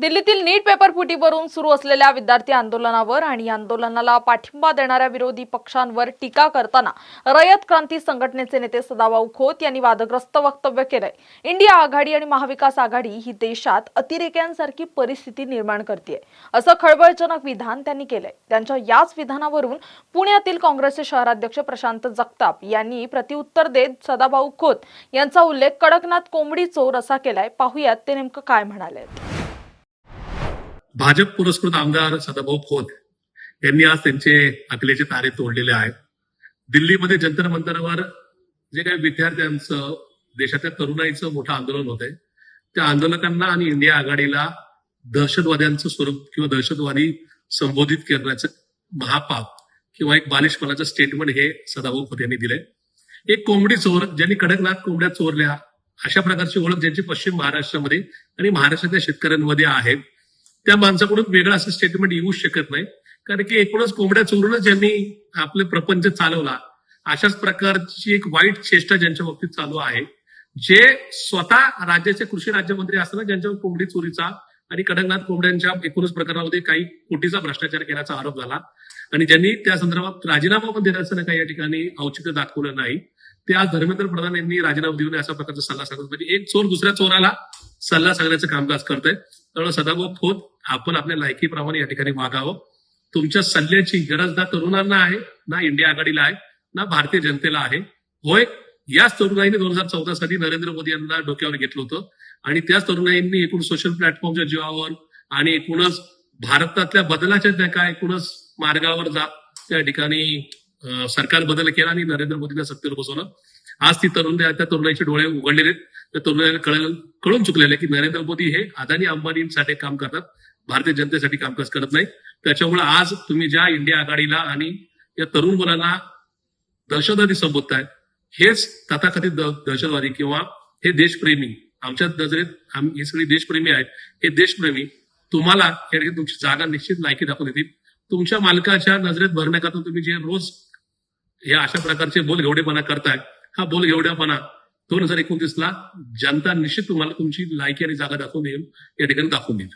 दिल्लीतील नीट पेपर फुटीवरून सुरू असलेल्या विद्यार्थी आंदोलनावर आणि आंदोलनाला पाठिंबा देणाऱ्या विरोधी पक्षांवर टीका करताना रयत क्रांती संघटनेचे नेते सदाभाऊ खोत यांनी वादग्रस्त वक्तव्य केलंय। इंडिया आघाडी आणि महाविकास आघाडी ही देशात अतिरेक्यांसारखी परिस्थिती निर्माण करते असं खळबळजनक विधान त्यांनी केलंय। त्यांच्या याच विधानावरून पुण्यातील काँग्रेसचे शहराध्यक्ष प्रशांत जगताप यांनी प्रत्युत्तर देत सदाभाऊ खोत यांचा उल्लेख कडकनाथ कोंबडी चोर असा केलाय। पाहुयात ते नेमकं काय म्हणाले। भाजप पुरस्कृत आमदार सदाभाऊ खोत यांनी आज त्यांचे अकलेचे तारे तोडलेले आहेत। दिल्लीमध्ये जंतर मंतरवर जे काही विद्यार्थ्यांचं देशातल्या तरुणाईचं मोठं आंदोलन होत आहे, त्या आंदोलकांना आणि इंडिया आघाडीला दहशतवाद्यांचं स्वरूप किंवा दहशतवादी संबोधित करण्याचं महापाप किंवा एक बालिशपणाचं स्टेटमेंट हे सदाभाऊ खोत यांनी दिलंय। एक कोंबडी चोर ज्यांनी कडकनाथ कोंबड्या चोरल्या, अशा प्रकारची ओळख ज्यांची पश्चिम महाराष्ट्रामध्ये आणि महाराष्ट्रातल्या शेतकऱ्यांमध्ये आहेत, त्या माणसाकडून वेगळं असं स्टेटमेंट येऊच शकत नाही। कारण की एकूणच कोंबड्या चोरूनच ज्यांनी आपले प्रपंच चालवला, अशाच प्रकारची एक वाईट चेष्टा ज्यांच्या बाबतीत चालू आहे, जे स्वतः राज्याचे कृषी राज्यमंत्री असताना ज्यांच्यावर कोंबडी चोरीचा आणि कडकनाथ कोंबड्यांच्या एकूणच प्रकरणामध्ये काही कोटीचा भ्रष्टाचार केल्याचा आरोप झाला आणि ज्यांनी त्या संदर्भात राजीनामा पण देण्याचं काही या ठिकाणी औचित्य दाखवलं नाही, ते आज धर्मेंद्र प्रधान यांनी राजीनामा देऊन अशा प्रकारचा सल्ला सांगत, म्हणजे एक चोर दुसऱ्या चोराला सल्ला सांगण्याचं कामकाज करतोय। त्यामुळे सदाभाऊ खोत, आपण आपल्या लायकीप्रमाणे या ठिकाणी वागावं। तुमच्या सल्ल्याची गरज ना तरुणांना आहे, ना इंडिया आघाडीला आहे, ना भारतीय जनतेला आहे। होय, याच तरुणाईने 2014 साली नरेंद्र मोदी यांना डोक्यावर घेतलं होतं आणि त्याच तरुणाईंनी एकूण सोशल प्लॅटफॉर्मच्या जीवावर आणि एकूणच भारतातल्या बदलाच्या त्या काय एकूणच मार्गावर जात त्या ठिकाणी सरकार बदल केला आणि नरेंद्र मोदींना सत्तेवर बसवलं। आज ती त्या तरुणाईचे डोळे उघडलेले आहेत। त्या तरुणाईला कळून चुकलेलं आहे की नरेंद्र मोदी हे अदानी अंबानींसाठी काम करतात, भारतीय जनतेसाठी कामकाज करत नाही। त्याच्यामुळे आज तुम्ही ज्या इंडिया आघाडीला आणि या तरुण मुलांना दहशतवादी संबोधताय, हेच तथाकथित दहशतवादी किंवा हे देशप्रेमी, आमच्या नजरेत हे सगळे देशप्रेमी आहेत। हे देशप्रेमी तुम्हाला या ठिकाणी तुमची जागा निश्चित लायकी दाखवून देतील। तुमच्या मालकाच्या नजरेत भरण्याकरता तुम्ही जे रोज हे अशा प्रकारचे बोलघेवडेपणा करताय, हा बोलघेवडेपणा 2029 ला जनता निश्चित तुम्हाला तुमची लायकी आणि जागा दाखवून देईल, या ठिकाणी दाखवून देईल।